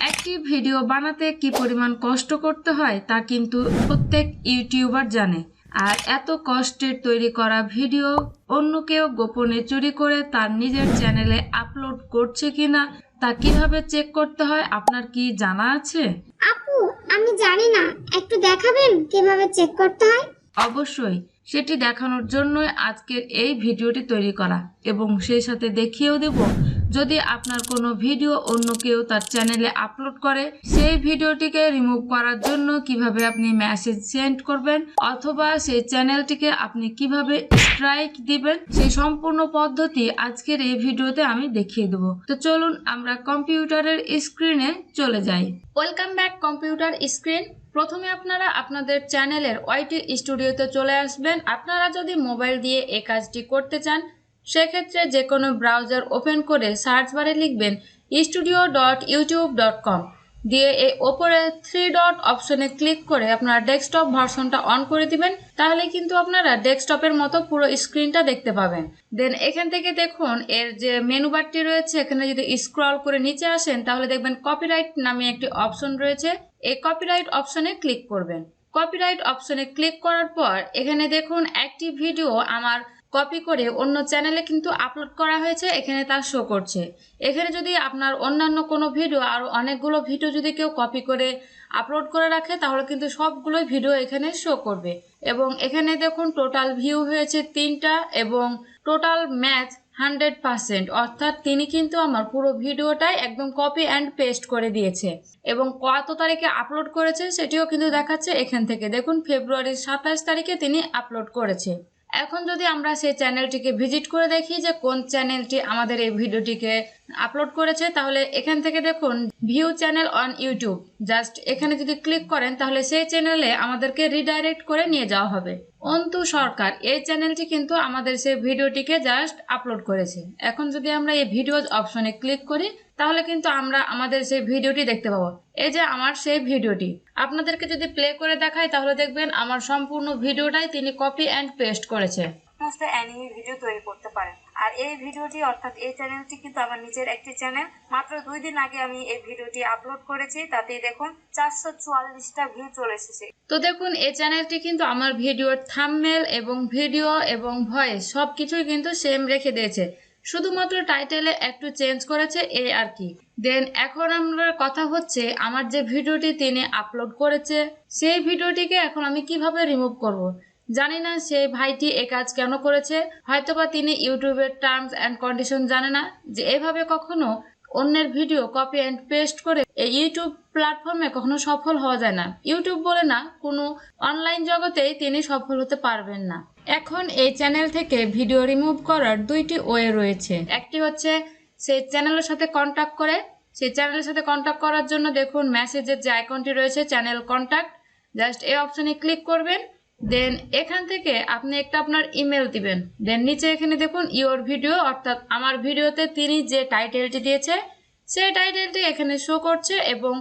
একটি ভিডিও বানাতে কি পরিমাণ কষ্ট করতে হয় তা কিন্তু প্রত্যেক ইউটিউবার জানে। আর এত কষ্টের তৈরি করা ভিডিও অন্য কেউ গোপনে চুরি করে তার নিজের চ্যানেলে আপলোড করছে কিনা তা কিভাবে চেক করতে হয় আপনার কি জানা আছে? আপু, আমি জানি না, একটু দেখাবেন কিভাবে চেক করতে হয়? অবশ্যই, সেটি দেখানোর জন্যই আজকের এই ভিডিওটি তৈরি করা এবং সেই সাথে দেখিয়েও দেব যদি আপনার কোনো ভিডিও অন্য কেউ তার চ্যানেলে আপলোড করে সেই ভিডিওটিকে রিমুভ করার জন্য কিভাবে আপনি মেসেজ সেন্ড করবেন অথবা সেই চ্যানেলটিকে আপনি কিভাবে স্ট্রাইক দিবেন সেই সম্পূর্ণ পদ্ধতি আজকের এই ভিডিওতে আমি দেখিয়ে দেব। তো চলুন আমরা কম্পিউটারের স্ক্রিনে চলে যাই। Welcome back computer screen. প্রথমে আপনারা আপনাদের চ্যানেলের ওয়াইটি স্টুডিওতে চলে আসবেন। আপনারা যদি মোবাইল দিয়ে এই কাজটি করতে চান সেক্ষেত্রে যে কোনো ব্রাউজার ওপেন করে সার্চ বারে লিখবেন studio.youtube.com দিয়ে এই ওপরে 3 ডট অপশনে ক্লিক করে আপনারা ডেস্কটপ ভার্সনটা অন করে দিবেন। তাহলে কিন্তু আপনারা ডেস্কটপের মতো পুরো স্ক্রিনটা দেখতে পাবেন। দেন এখান থেকে দেখুন এর যে মেনু বারটি রয়েছে এখানে যদি স্ক্রল করে নিচে আসেন তাহলে দেখবেন কপিরাইট নামে একটি অপশন রয়েছে। এই কপিরাইট অপশনে ক্লিক করবেন। কপিরাইট অপশনে ক্লিক করার পর এখানে দেখুন একটি ভিডিও আমার কপি করে অন্য চ্যানেলে কিন্তু আপলোড করা হয়েছে, এখানে তা শো করছে। এখানে যদি আপনার অন্যান্য কোনো ভিডিও আরও অনেকগুলো ভিডিও যদি কেউ কপি করে আপলোড করে রাখে তাহলে কিন্তু সবগুলোই ভিডিও এখানে শো করবে। এবং এখানে দেখুন টোটাল ভিউ হয়েছে 3টা এবং টোটাল ম্যাচ 100%, অর্থাৎ তিনি কিন্তু আমার পুরো ভিডিওটাই একদম কপি অ্যান্ড পেস্ট করে দিয়েছে এবং কত তারিখে আপলোড করেছে সেটিও কিন্তু দেখাচ্ছে। এখান থেকে দেখুন ফেব্রুয়ারির 27 তারিখে তিনি আপলোড করেছে। এখন যদি আমরা সেই চ্যানেলটিকে ভিজিট করে দেখি যে কোন চ্যানেলটি আমাদের এই ভিডিওটিকে আপলোড করেছে তাহলে এখান থেকে দেখুন view channel on YouTube, just এখানে যদি ক্লিক করেন তাহলে সেই চ্যানেলে আমাদেরকে রিডাইরেক্ট করে নিয়ে যাওয়া হবে। অন্তু সরকার এই চ্যানেলটি কিন্তু আমাদের সেই ভিডিওটিকে জাস্ট আপলোড করেছে। এখন যদি আমরা এই ভিডিওজ অপশনে ক্লিক করি তাহলে কিন্তু আমরা আমাদের সেই ভিডিওটি দেখতে পাবো। এই যে আমার সেই ভিডিওটি আপনাদেরকে যদি প্লে করে দেখাই তাহলে দেখবেন আমার সম্পূর্ণ ভিডিওটাই তিনি কপি অ্যান্ড পেস্ট করেছে। সমস্ত অ্যানিমে ভিডিও তৈরি করতে পারেন। আর এই ভিডিওটি অর্থাৎ এই চ্যানেলটি কিন্তু আমার নিজের একটি চ্যানেল। মাত্র 2 দিন আগে আমি এই ভিডিওটি আপলোড করেছি, তাতেই দেখুন 444টা ভিউ চলে এসেছে। তো দেখুন এই চ্যানেলটি কিন্তু আমার ভিডিওর থাম্বনেল এবং ভিডিও এবং ভয়েস সবকিছুই কিন্তু সেম রেখে দিয়েছে, শুধুমাত্র টাইটেলে একটু চেঞ্জ করেছে এই আর কি। দেন এখন আমরা কথা হচ্ছে আমার যে ভিডিওটি তিনি আপলোড করেছে সেই ভিডিওটিকে এখন আমি কিভাবে রিমুভ করব। জানি না সেই ভাইটি এ কাজ কেন করেছে, হয়তোবা তিনি ইউটিউবের টার্মস অ্যান্ড কন্ডিশন জানে না যে এভাবে কখনো অন্যের ভিডিও কপি অ্যান্ড পেস্ট করে এই ইউটিউব প্ল্যাটফর্মে কখনো সফল হওয়া যায় না। ইউটিউব বলে না, কোনো অনলাইন জগতেই তিনি সফল হতে পারবেন না। এখন এই চ্যানেল থেকে ভিডিও রিমুভ করার 2টি ওয়ে রয়েছে। একটি হচ্ছে সেই চ্যানেলের সাথে কন্ট্যাক্ট করে, সেই চ্যানেলের সাথে কন্ট্যাক্ট করার জন্য দেখুন মেসেজের যে আইকনটি রয়েছে চ্যানেল কন্ট্যাক্ট, জাস্ট এই অপশনে ক্লিক করবেন। দেন এখান থেকে আপনি একটা আপনার ইমেল দিবেন। দেন নিচে এখানে দেখুন ইওর ভিডিও, অর্থাৎ আমার ভিডিওতে তিনি যে টাইটেলটি দিয়েছে সেই টাইটেলটি এখানে শো করছে এবং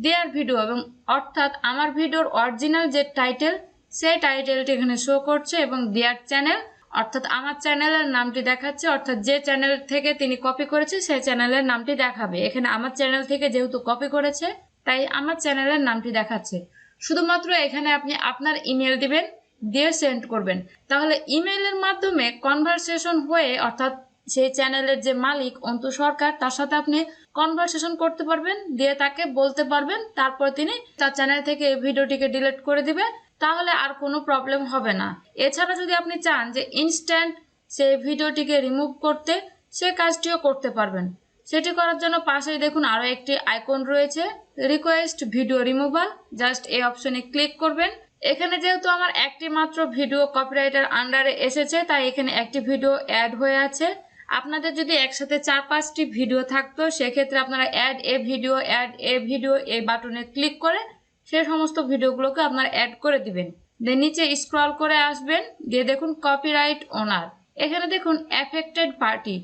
দেয়ার ভিডিও এবং অর্থাৎ আমার ভিডিওর অরিজিনাল যে টাইটেল সেই টাইটেলটি এখানে শো করছে এবং দেয়ার চ্যানেল অর্থাৎ আমার চ্যানেলের নামটি দেখাচ্ছে, অর্থাৎ যে চ্যানেল থেকে তিনি কপি করেছে সেই চ্যানেলের নামটি দেখাবে। এখানে আমার চ্যানেল থেকে যেহেতু কপি করেছে তাই আমার চ্যানেলের নামটি দেখাচ্ছে। শুধুমাত্র এখানে আপনি আপনার ইমেল দিবেন, দিয়ে সেন্ড করবেন। তাহলে ইমেলের মাধ্যমে কনভারসেশন হয়ে অর্থাৎ সেই চ্যানেলের যে মালিক অন্তু সরকার তার সাথে আপনি কনভারসেশন করতে পারবেন, দিয়ে তাকে বলতে পারবেন, তারপর তিনি তার চ্যানেল থেকে এই ভিডিওটিকে ডিলিট করে দিবে। তাহলে আর কোনো প্রবলেম হবে না। এছাড়া যদি আপনি চান যে ইনস্ট্যান্ট সেই ভিডিওটিকে রিমুভ করতে সে কাজটিও করতে পারবেন। সেটি করার জন্য পাশেই দেখুন আরও একটি আইকন রয়েছে রিকোয়েস্ট ভিডিও রিমুভাল, জাস্ট এই অপশনে ক্লিক করবেন। এখানে যেহেতু আমার একটি মাত্র ভিডিও কপিরাইটের আন্ডারে এসেছে তাই এখানে একটি ভিডিও অ্যাড হয়ে আছে। আপনাদের যদি একসাথে 4-5টি ভিডিও থাকতো সেক্ষেত্রে আপনারা অ্যাড এ ভিডিও এই বাটনে ক্লিক করে সেই সমস্ত ভিডিওগুলোকে আপনারা অ্যাড করে দিবেন। দেন নিচে স্ক্রল করে আসবেন, দিয়ে দেখুন কপিরাইট ওনার, এখানে দেখুন অ্যাফেক্টেড পার্টি,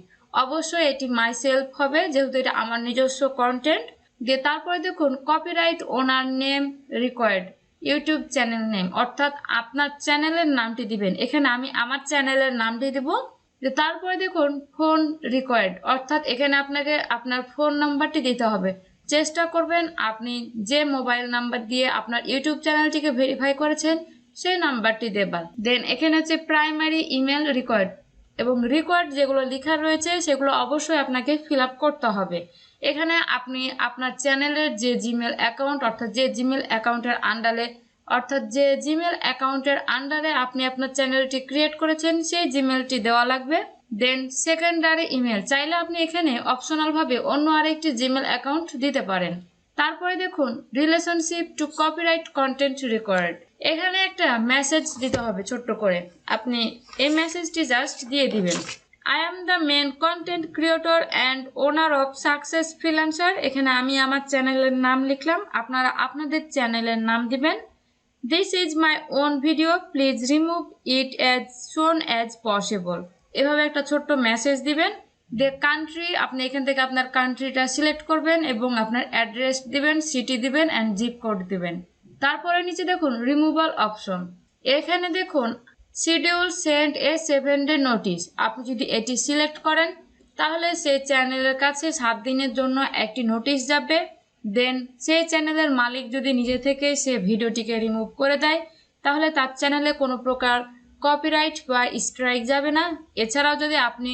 অবশ্যই এটি মাইসেলফ হবে যেহেতু এটা আমার নিজস্ব কন্টেন্ট। দিয়ে তারপরে দেখুন copyright owner name required YouTube channel name, অর্থাৎ আপনার চ্যানেলের নামটি দিবেন। এখানে আমি আমার চ্যানেলের নামটি দেব। তারপরে দেখুন ফোন রিকোয়ার্ড, অর্থাৎ এখানে আপনাকে আপনার ফোন নাম্বারটি দিতে হবে। চেষ্টা করবেন আপনি যে মোবাইল নাম্বার দিয়ে আপনার ইউটিউব চ্যানেলটিকে ভেরিফাই করেছেন সেই নাম্বারটি দেবেন। দেন এখানে হচ্ছে প্রাইমারি ইমেল রিকোয়ার্ড এবং রিকোয়ার্ড যেগুলো লেখা রয়েছে সেগুলো অবশ্যই আপনাকে ফিল আপ করতে হবে। এখানে আপনি আপনার চ্যানেলের যে জিমেল অ্যাকাউন্ট অর্থাৎ যে জিমেল অ্যাকাউন্টের আন্ডারে আপনি আপনার চ্যানেলটি ক্রিয়েট করেছেন সেই জিমেলটি দেওয়া লাগবে। দেন সেকেন্ডারি ইমেল, চাইলে আপনি এখানে অপশনাল ভাবে অন্য আরেকটি জিমেল অ্যাকাউন্ট দিতে পারেন। তারপরে দেখুন relationship to copyright content record, এখানে একটা মেসেজ দিতে হবে ছোট্ট করে। আপনি এই মেসেজটি জাস্ট দিয়ে দিবেন, I am the main content creator and owner of success freelancer. এখানে আমি আমার চ্যানেলের নাম লিখলাম, আপনারা আপনাদের চ্যানেলের নাম দিবেন। This is my own video, please remove it as soon as possible. এভাবে একটা ছোট্ট মেসেজ দিবেন। দে কান্ট্রি, আপনি এখান থেকে আপনার কান্ট্রিটা সিলেক্ট করবেন এবং আপনার অ্যাড্রেস দিবেন, সিটি দিবেন অ্যান্ড জিপ কোড দিবেন। তারপরে নিচে দেখুন রিমুভাল অপশন, এখানে দেখুন শিডিউল সেন্ড এ 7 ডে নোটিশ। আপনি যদি এটি সিলেক্ট করেন তাহলে সেই চ্যানেলের কাছে 7 দিনের জন্য একটি নোটিশ যাবে। দেন সেই চ্যানেলের মালিক যদি নিজে থেকে সে ভিডিওটিকে রিমুভ করে দেয় তাহলে তার চ্যানেলে কোনো প্রকার কপিরাইট বা স্ট্রাইক যাবে না। এছাড়াও যদি আপনি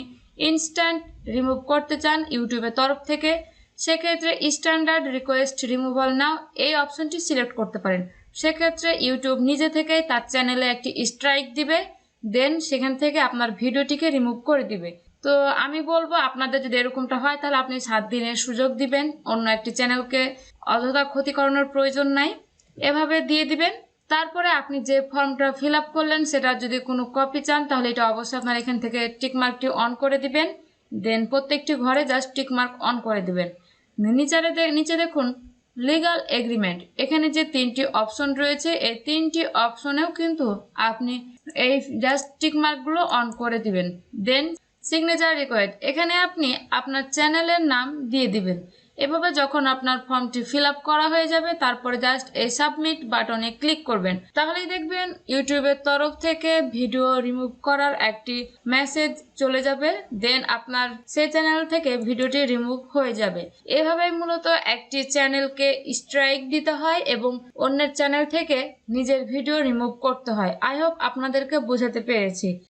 ইনস্ট্যান্ট রিমুভ করতে চান ইউটিউবের তরফ থেকে, সেক্ষেত্রে স্ট্যান্ডার্ড রিকোয়েস্ট রিমুভাল নাও এই অপশনটি সিলেক্ট করতে পারেন। সেক্ষেত্রে ইউটিউব নিজে থেকেই তার চ্যানেলে একটি স্ট্রাইক দিবে, দেন সেখান থেকে আপনার ভিডিওটিকে রিমুভ করে দিবে। তো আমি বলবো আপনাদের যদি এরকমটা হয় তাহলে আপনি 7 দিনের সুযোগ দিবেন, অন্য একটি চ্যানেলকে অযথা ক্ষতি করানোর প্রয়োজন নাই, এভাবে দিয়ে দিবেন। তারপরে আপনি যে ফর্মটা ফিল আপ করলেন সেটা যদি কোনো কপি চান তাহলে এটা অবশ্যই আপনার এখান থেকে টিকমার্কটি অন করে দিবেন। দেন প্রত্যেকটি ঘরে জাস্ট টিকমার্ক অন করে দিবেন। নিচে দেখুন লিগাল এগ্রিমেন্ট, এখানে যে 3টি অপশন রয়েছে এই 3টি অপশনেও কিন্তু আপনি এই জাস্ট টিকমার্কগুলো অন করে দিবেন। দেন সিগনেচার রিকোয়ার্ড, এখানে আপনি আপনার চ্যানেলের নাম দিয়ে দিবেন। এভাবে যখন আপনার ফর্মটি ফিল আপ করা হয়ে যাবে তারপরে জাস্ট এই সাবমিট বাটনে ক্লিক করবেন, তাহলেই দেখবেন ইউটিউবের তরফ থেকে ভিডিও রিমুভ করার একটি মেসেজ চলে যাবে। দেন আপনার সেই চ্যানেল থেকে ভিডিওটি রিমুভ হয়ে যাবে। এভাবেই মূলত একটি চ্যানেলকে স্ট্রাইক দিতে হয় এবং অন্যের চ্যানেল থেকে নিজের ভিডিও রিমুভ করতে হয়। আই হোপ আপনাদেরকে বোঝাতে পেরেছি।